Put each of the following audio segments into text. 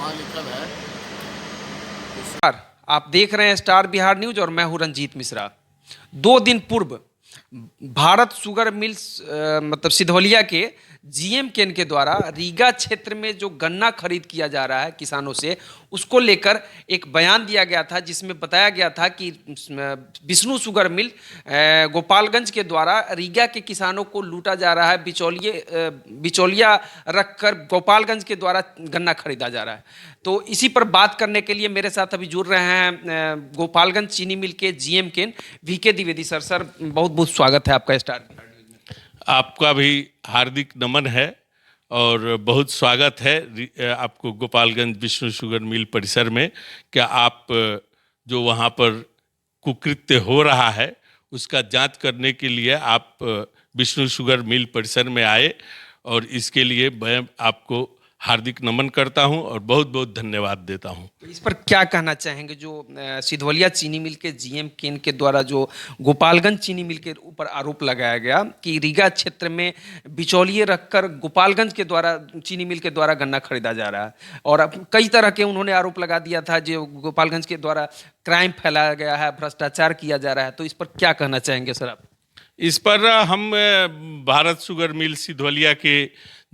वहाँ लिखल है। नमस्कार, आप देख रहे हैं स्टार बिहार न्यूज और मैं हूं रंजीत मिश्रा। 2 दिन पूर्व भारत शुगर मिल्स मतलब सिधौलिया के जीएम केन के द्वारा रीगा क्षेत्र में जो गन्ना खरीद किया जा रहा है किसानों से, उसको लेकर एक बयान दिया गया था जिसमें बताया गया था कि विष्णु शुगर मिल गोपालगंज के द्वारा रीगा के किसानों को लूटा जा रहा है, बिचौलिया रखकर गोपालगंज के द्वारा गन्ना खरीदा जा रहा है। तो इसी पर बात करने के लिए मेरे साथ अभी जुड़ रहे हैं गोपालगंज चीनी मिल के जीएम केन वीके द्विवेदी सर। सर, बहुत बहुत स्वागत है आपका स्टार न्यूज़ में। आपका भी हार्दिक नमन है और बहुत स्वागत है आपको गोपालगंज विष्णु शुगर मिल परिसर में। क्या आप जो वहाँ पर कुकृत्य हो रहा है उसका जांच करने के लिए आप विष्णु शुगर मिल परिसर में आए, और इसके लिए मैं आपको हार्दिक नमन करता हूं और बहुत बहुत धन्यवाद देता हूं। तो इस पर क्या कहना चाहेंगे, जो सिधौलिया चीनी मिल के जीएम केन के द्वारा जो गोपालगंज चीनी मिल के ऊपर आरोप लगाया गया कि रीगा क्षेत्र में बिचौलिए रखकर गोपालगंज के द्वारा चीनी मिल के द्वारा गन्ना खरीदा जा रहा है, और अब कई तरह के उन्होंने आरोप लगा दिया था जो गोपालगंज के द्वारा क्राइम फैलाया गया है, भ्रष्टाचार किया जा रहा है। तो इस पर क्या कहना चाहेंगे सर आप? इस पर हम भारत शुगर मिल सिधौलिया के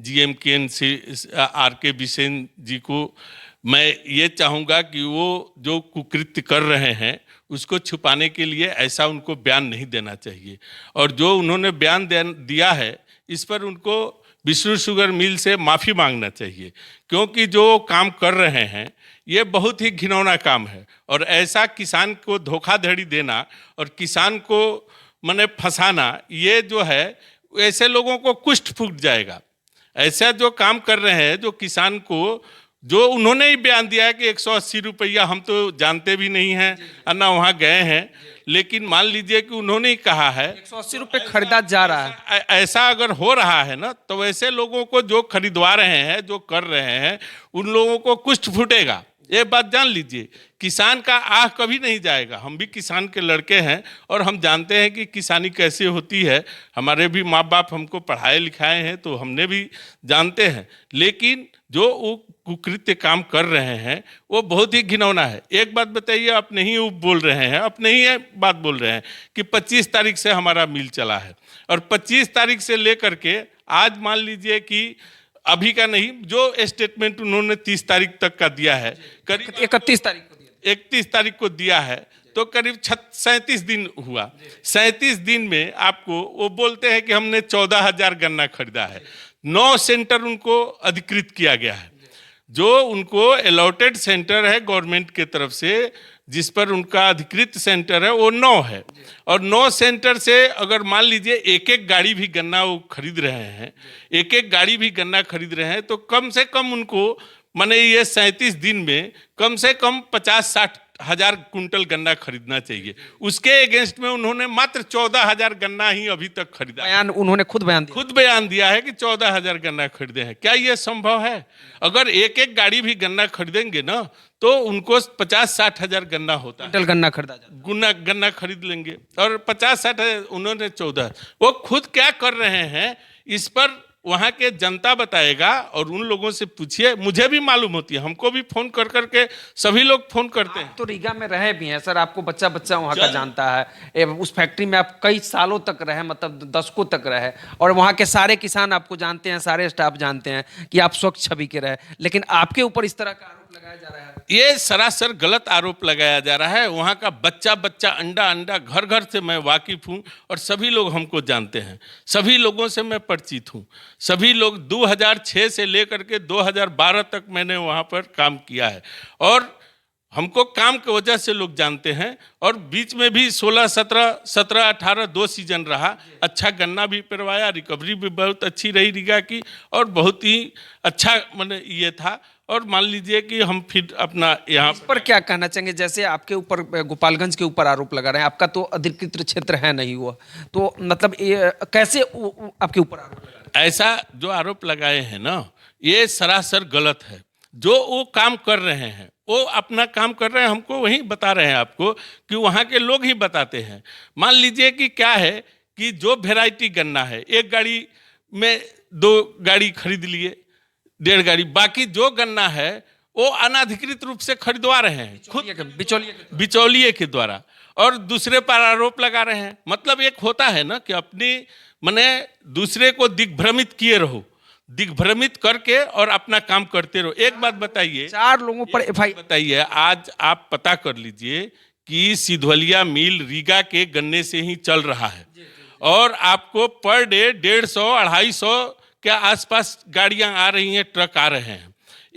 जीएम केन से आर.के. बिसेन जी को मैं ये चाहूँगा कि वो जो कुकृत्य कर रहे हैं उसको छुपाने के लिए ऐसा उनको बयान नहीं देना चाहिए, और जो उन्होंने बयान दिया है इस पर उनको विष्णु शुगर मिल से माफ़ी मांगना चाहिए, क्योंकि जो काम कर रहे हैं ये बहुत ही घिनौना काम है। और ऐसा किसान को धोखाधड़ी देना और किसान को माने फंसाना, ये जो है ऐसे लोगों को कुष्ठ फूट जाएगा। ऐसा जो काम कर रहे हैं, जो किसान को, जो उन्होंने ही बयान दिया है कि 180 रुपया, हम तो जानते भी नहीं हैं ना वहाँ गए हैं, लेकिन मान लीजिए कि उन्होंने ही कहा है 180 रुपये खरीदा जा रहा है। ऐसा अगर हो रहा है ना, तो वैसे लोगों को जो खरीदवा रहे हैं, जो कर रहे हैं, उन लोगों को कुष्ठ फूटेगा। ये बात जान लीजिए, किसान का आह कभी नहीं जाएगा। हम भी किसान के लड़के हैं और हम जानते हैं कि किसानी कैसे होती है। हमारे भी माँ बाप हमको पढ़ाए लिखाए हैं, तो हमने भी जानते हैं। लेकिन जो वो कुकृत्य काम कर रहे हैं वो बहुत ही घिनौना है। एक बात बताइए, आप नहीं बोल रहे हैं, अपने ही बात बोल रहे हैं कि 25 तारीख से हमारा मिल चला है, और 25 तारीख से लेकर के आज मान लीजिए कि अभी का नहीं, जो स्टेटमेंट उन्होंने 30 तारीख तक का दिया है, करीब 31 तारीख को दिया, 31 तारीख को दिया है, तो करीब 37 दिन हुआ। 37 दिन में आपको वो बोलते हैं कि हमने 14,000 गन्ना खरीदा है। 9 सेंटर उनको अधिकृत किया गया है। जो उनको अलॉटेड सेंटर है गवर्नमेंट के तरफ से, जिस पर उनका अधिकृत सेंटर है, वो 9 है। और 9 सेंटर से अगर मान लीजिए एक एक गाड़ी भी गन्ना वो खरीद रहे हैं, एक एक गाड़ी भी गन्ना खरीद रहे हैं, तो कम से कम उनको माने ये 37 दिन में कम से कम 50-60 हजार कुंटल गन्ना खरीदना चाहिए। उसके अगेंस्ट में उन्होंने मात्र 14,000 गन्ना ही अभी तक खरीदा। बयान उन्होंने खुद बयान दिया है कि 14,000 गन्ना खरीदे हैं। क्या ये संभव है? अगर एक एक गाड़ी भी गन्ना खरीदेंगे ना, तो उनको 50-60 हजार गन्ना होता है, गन्ना खरीदा जाता, गन्ना खरीद लेंगे। और 50-60 उन्होंने 14, वो खुद क्या कर रहे हैं इस पर वहाँ के जनता बताएगा। और उन लोगों से पूछिए, मुझे भी मालूम होती है, हमको भी फोन कर करके सभी लोग फोन करते हैं। तो रीगा में रहे भी हैं सर, आपको बच्चा वहाँ का जानता है। उस फैक्ट्री में आप कई सालों तक रहे, मतलब दशकों तक रहे, और वहाँ के सारे किसान आपको जानते हैं, सारे स्टाफ जानते हैं कि आप स्वच्छ छवि के रहे, लेकिन आपके ऊपर इस तरह का आरोप लगाया जा रहा है। ये सरासर गलत आरोप लगाया जा रहा है। वहाँ का बच्चा बच्चा, अंडा अंडा, घर घर से मैं वाकिफ हूँ, और सभी लोग हमको जानते हैं, सभी लोगों से मैं परिचित हूँ। सभी लोग 2006 से लेकर के 2012 तक मैंने वहाँ पर काम किया है, और हमको काम की वजह से लोग जानते हैं। और बीच में भी 16, 17, 18 2 सीजन रहा, अच्छा गन्ना भी पेरवाया, रिकवरी भी बहुत अच्छी रही रीगा की, और बहुत ही अच्छा माने ये था। और मान लीजिए कि हम फिर अपना यहाँ पर क्या कहना चाहेंगे, जैसे आपके ऊपर गोपालगंज के ऊपर आरोप लगा रहे हैं, आपका तो अधिकृत क्षेत्र है नहीं हुआ, तो मतलब ये कैसे आपके ऊपर आरोप लगा रहे हैं? ऐसा जो आरोप लगाए हैं ना, ये सरासर गलत है। जो वो काम कर रहे हैं, वो अपना काम कर रहे हैं, हमको वही बता रहे हैं आपको कि वहाँ के लोग ही बताते हैं। मान लीजिए कि क्या है कि जो वेराइटी गन्ना है, एक गाड़ी में 2 गाड़ी खरीद लिए, 1.5 गाड़ी, बाकी जो गन्ना है वो अनाधिकृत रूप से खरीदवा रहे हैं खुद बिचौलिए बिचौलिए के द्वारा, और दूसरे पर आरोप लगा रहे हैं। मतलब एक होता है ना कि अपनी माने दूसरे को दिग्भ्रमित किए रहो, दिग्भ्रमित करके और अपना काम करते रहो। एक बात बताइए, 4 लोगों पर एफआई बताइए, आज आप पता कर लीजिए कि सिधवलिया मिल रीगा के गन्ने से ही चल रहा है, और आपको पर डे 150-250 के आसपास गाड़ियां आ रही हैं, ट्रक आ रहे हैं।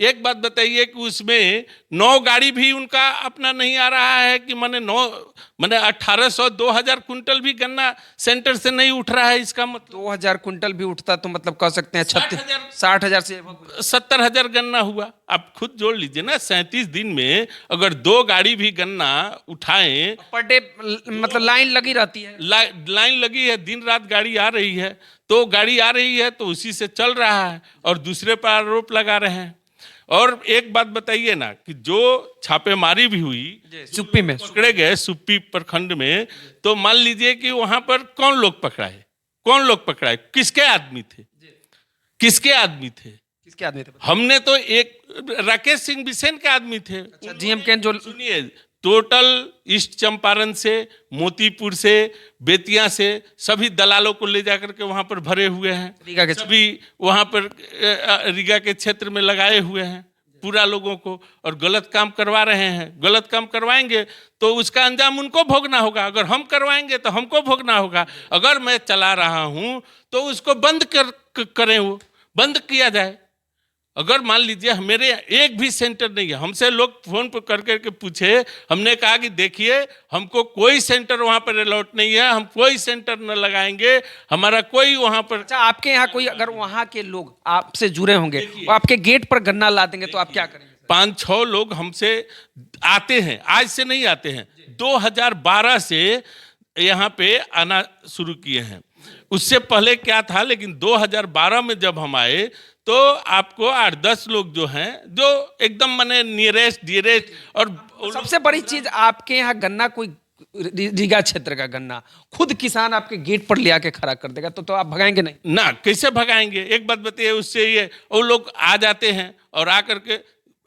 एक बात बताइए कि उसमें 9 गाड़ी भी उनका अपना नहीं आ रहा है कि माने 1800-2000 कुंटल भी गन्ना सेंटर से नहीं उठ रहा है। इसका मतलब 2000 कुंटल भी उठता तो मतलब कह सकते हैं 60,000 से 70,000 गन्ना हुआ। आप खुद जोड़ लीजिए ना, 37 दिन में अगर 2 गाड़ी भी गन्ना उठाएं, पर डे मतलब लाइन लगी रहती है। लाइन लगी है, दिन रात गाड़ी आ रही है, तो गाड़ी आ रही है तो उसी से चल रहा है, और दूसरे पर आरोप लगा रहे हैं। और एक बात बताइए ना कि जो छापेमारी भी हुई सुप्पी में, पकड़े गए सुप्पी प्रखंड में, तो मान लीजिए कि वहां पर कौन लोग पकड़ाए, कौन लोग पकड़ाए, किसके आदमी थे, किसके आदमी थे? किसके आदमी थे? हमने तो एक राकेश सिंह बिसेन के आदमी थे। अच्छा, जीएम कैन जो सुनिए, टोटल ईस्ट चंपारण से, मोतीपुर से, बेतिया से सभी दलालों को ले जाकर के वहां पर भरे हुए हैं, रीगा के सभी वहां पर रीगा के क्षेत्र में लगाए हुए हैं पूरा लोगों को, और गलत काम करवा रहे हैं। गलत काम करवाएंगे तो उसका अंजाम उनको भोगना होगा, अगर हम करवाएंगे तो हमको भोगना होगा। अगर मैं चला रहा हूं तो उसको बंद करें, वो बंद किया जाए। अगर मान लीजिए मेरे एक भी सेंटर नहीं है, हमसे लोग फोन पर कर करके पूछे, हमने कहा कि देखिए हमको कोई सेंटर वहां पर अलॉट नहीं है, हम कोई सेंटर न लगाएंगे, हमारा कोई वहां पर। अच्छा, आपके यहाँ कोई अगर वहाँ के लोग आपसे जुड़े होंगे, वो आपके गेट पर गन्ना ला देंगे तो आप क्या करेंगे? 5-6 लोग हमसे आते हैं, आज से नहीं आते हैं, 2012 से यहाँ पे आना शुरू किए हैं। उससे पहले क्या था, लेकिन 2012 में जब हम आए तो आपको 8-10 लोग जो हैं, जो एकदम माने नियरेस्ट डियरेस्ट, और सबसे बड़ी चीज आपके यहाँ गन्ना कोई रीगा क्षेत्र का गन्ना खुद किसान आपके गेट पर ले आके खड़ा कर देगा तो आप भगाएंगे नहीं ना? कैसे भगाएंगे? एक बात बताइए, उससे ये वो लोग आ जाते हैं और आकर के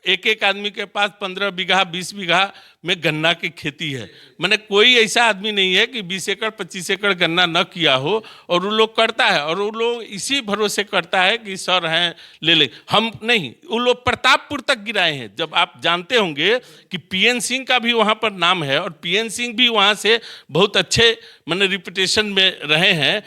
एक एक आदमी के पास 15 बीघा 20 बीघा में गन्ना की खेती है। मैंने कोई ऐसा आदमी नहीं है कि 20 एकड़ 25 एकड़ गन्ना न किया हो, और वो लोग करता है, और वो लोग इसी भरोसे करता है कि सर हैं ले ले, हम नहीं। वो लोग प्रतापपुर तक गिराए हैं। जब आप जानते होंगे कि पीएन सिंह का भी वहाँ पर नाम है, और पीएन सिंह भी वहाँ से बहुत अच्छे मैंने रिपुटेशन में रहे हैं।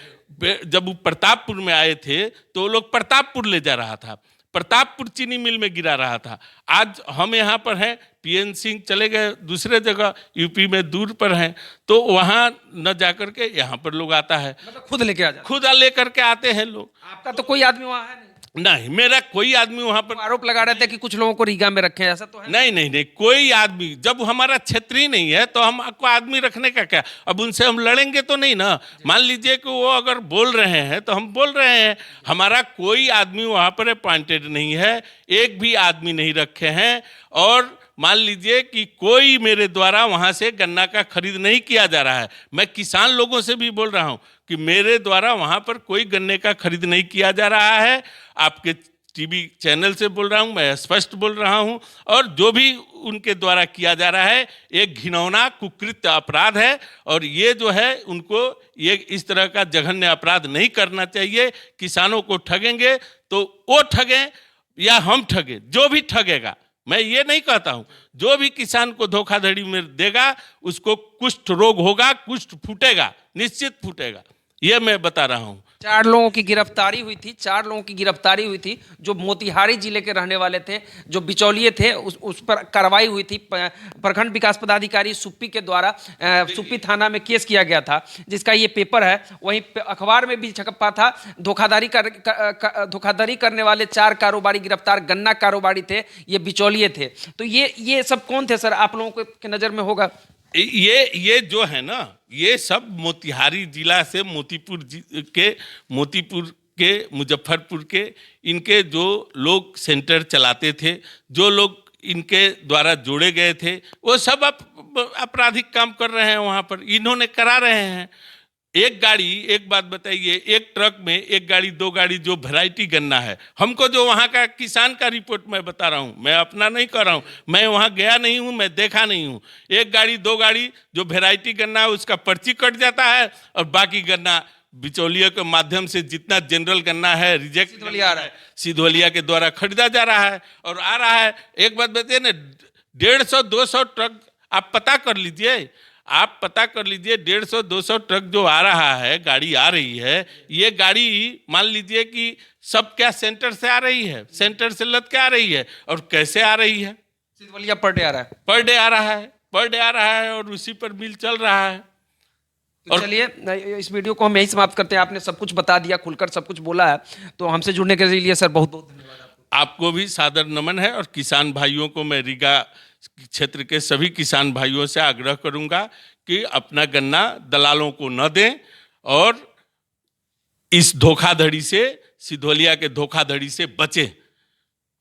जब वो प्रतापपुर में आए थे तो वो लोग प्रतापपुर ले जा रहा था, प्रतापपुर चीनी मिल में गिरा रहा था। आज हम यहाँ पर हैं, पीएन सिंह चले गए दूसरे जगह, यूपी में दूर पर हैं, तो वहाँ न जाकर के यहाँ पर लोग आता है, मतलब खुद लेके आ जाते, खुद लेकर के आते हैं लोग। आपका तो कोई आदमी वहाँ है नहीं, मेरा कोई आदमी वहां पर। आरोप लगा रहे थे कि कुछ लोगों को रीगा में रखे हैं, ऐसा तो है नहीं नहीं नहीं, कोई आदमी, जब हमारा क्षेत्रीय नहीं है तो हम आपको आदमी रखने का क्या? अब उनसे हम लड़ेंगे तो नहीं ना। मान लीजिए कि वो अगर बोल रहे हैं तो हम बोल रहे हैं, हमारा कोई आदमी वहां पर अपॉइंटेड नहीं है, एक भी आदमी नहीं रखे हैं। और मान लीजिए कि कोई मेरे द्वारा वहां से गन्ना का खरीद नहीं किया जा रहा है। मैं किसान लोगों से भी बोल रहा हूं कि मेरे द्वारा वहां पर कोई गन्ने का खरीद नहीं किया जा रहा है। आपके टीवी चैनल से बोल रहा हूं, मैं स्पष्ट बोल रहा हूं, और जो भी उनके द्वारा किया जा रहा है एक घिनौना कुकृत्य अपराध है, और ये जो है उनको ये इस तरह का जघन्य अपराध नहीं करना चाहिए। किसानों को ठगेंगे तो वो ठगें या हम ठगें, जो भी ठगेगा, मैं ये नहीं कहता हूं, जो भी किसान को धोखाधड़ी में देगा उसको कुष्ठ रोग होगा, कुष्ठ फूटेगा, निश्चित फूटेगा, ये मैं बता रहा हूं। 4 लोगों की गिरफ्तारी हुई थी, 4 लोगों की गिरफ्तारी हुई थी जो मोतिहारी जिले के रहने वाले थे, जो बिचौलिए थे, उस पर कार्रवाई हुई थी। प्रखंड विकास पदाधिकारी सुप्पी के द्वारा सुप्पी थाना में केस किया गया था, जिसका ये पेपर है। वहीं अखबार में भी छपा था, धोखाधड़ी करने वाले 4 कारोबारी गिरफ्तार, गन्ना कारोबारी थे, ये बिचौलिए थे। तो ये सब कौन थे सर, आप लोगों के नज़र में होगा? ये जो है ना, ये सब मोतिहारी जिला से मोतीपुर के मुजफ्फरपुर के इनके जो लोग सेंटर चलाते थे, जो लोग इनके द्वारा जोड़े गए थे, वो सब आपराधिक काम कर रहे हैं वहाँ पर, इन्होंने करा रहे हैं। एक गाड़ी, एक बात बताइए, एक ट्रक में एक गाड़ी, दो गाड़ी जो वैरायटी गन्ना है, हमको जो वहाँ का किसान का रिपोर्ट मैं बता रहा हूँ, मैं अपना नहीं कर रहा हूँ, मैं वहाँ गया नहीं हूँ, मैं देखा नहीं हूँ। एक गाड़ी, दो गाड़ी जो वैरायटी गन्ना है उसका पर्ची कट जाता है, और बाकी गन्ना बिचौलियों के माध्यम से जितना जनरल गन्ना है रिजेक्ट सिधवलिया आ रहा है, सिधवलिया के द्वारा खरीदा जा रहा है और आ रहा है। एक बात बताइए ना, 150-200 ट्रक आप पता कर लीजिए, आप पता कर लीजिए, 150-200 ट्रक जो आ रहा है, गाड़ी आ रही है, ये गाड़ी मान लीजिए कि सब क्या सेंटर से आ रही है, सेंटर से लद के आ रही है, और कैसे आ रही है, सिधवलिया पर डे आ रहा है, पर डे आ रहा है, पर डे आ रहा है, और उसी पर मिल चल रहा है। तो चलिए इस वीडियो को हम यही समाप्त करते हैं। आपने सब कुछ बता दिया, खुलकर सब कुछ बोला है, तो हमसे जुड़ने के लिए सर बहुत बहुत धन्यवाद आपको। आपको भी सादर नमन है, और किसान भाइयों को मैं रीगा क्षेत्र के सभी किसान भाइयों से आग्रह करूंगा कि अपना गन्ना दलालों को न दें, और इस धोखाधड़ी से, सिधवलिया के धोखाधड़ी से बचें,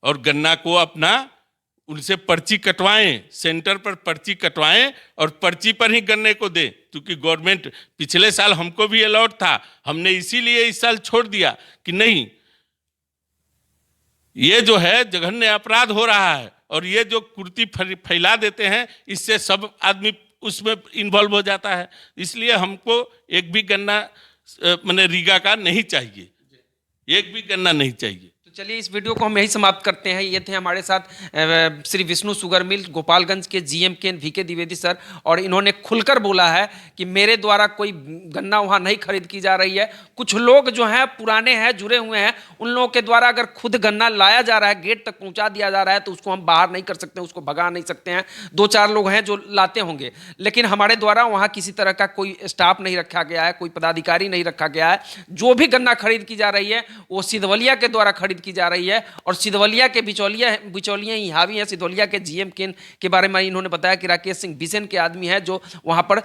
और गन्ना को अपना उनसे पर्ची कटवाएं, सेंटर पर पर्ची कटवाएं, और पर्ची पर ही गन्ने को दें। क्योंकि गवर्नमेंट, पिछले साल हमको भी अलॉट था, हमने इसीलिए इस साल छोड़ दिया कि नहीं, ये जो है जघन्य अपराध हो रहा है, और ये जो कुर्ती फैला देते हैं, इससे सब आदमी उसमें इन्वॉल्व हो जाता है। इसलिए हमको एक भी गन्ना मैंने रीगा का नहीं चाहिए, एक भी गन्ना नहीं चाहिए। तो चलिए इस वीडियो को हम यही समाप्त करते हैं। ये थे हमारे साथ श्री विष्णु शुगर मिल गोपालगंज के जीएम के वीके द्विवेदी सर, और इन्होंने खुलकर बोला है कि मेरे द्वारा कोई गन्ना वहाँ नहीं खरीद की जा रही है। कुछ लोग जो हैं पुराने हैं, जुड़े हुए हैं, उन लोगों के द्वारा अगर खुद गन्ना लाया जा रहा है, गेट तक पहुँचा दिया जा रहा है, तो उसको हम बाहर नहीं कर सकते, उसको भगा नहीं सकते हैं। 2-4 लोग हैं जो लाते होंगे, लेकिन हमारे द्वारा वहाँ किसी तरह का कोई स्टाफ नहीं रखा गया है, कोई पदाधिकारी नहीं रखा गया है। जो भी गन्ना खरीद की जा रही है वो सिधवलिया के द्वारा खरीद की जा रही है, और सिधवलिया के बिचौलिया ही हावी हैं। सिधवलिया के जीएम के बारे में इन्होंने बताया कि राकेश सिंह बिसेन के आदमी है जो वहाँ पर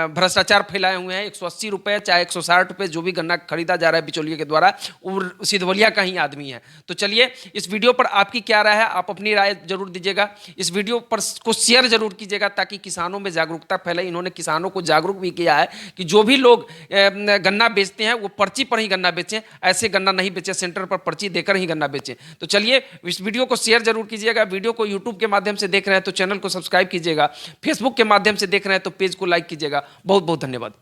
भ्रष्टाचार फैलाए हुए हैं। 180 रुपये चाहे 160 रुपये जो भी गन्ना खरीदा जा रहा है बिचौलिया के द्वारा, वो सिधवलिया का ही आदमी है। तो चलिए इस वीडियो पर आपकी क्या राय है, आप अपनी राय जरूर दीजिएगा। इस वीडियो पर को शेयर जरूर कीजिएगा ताकि किसानों में जागरूकता फैले। इन्होंने किसानों को जागरूक भी किया है कि जो भी लोग गन्ना बेचते हैं वो पर्ची पर ही गन्ना बेचें, ऐसे गन्ना नहीं बेचें, सेंटर पर पर्ची देकर ही गन्ना बेचें। तो चलिए इस वीडियो को शेयर जरूर कीजिएगा। वीडियो को यूट्यूब के माध्यम से देख रहे हैं तो चैनल को सब्सक्राइब कीजिएगा, फेसबुक के माध्यम से देख रहे हैं तो पेज को लाइक कीजिएगा। बहुत बहुत धन्यवाद।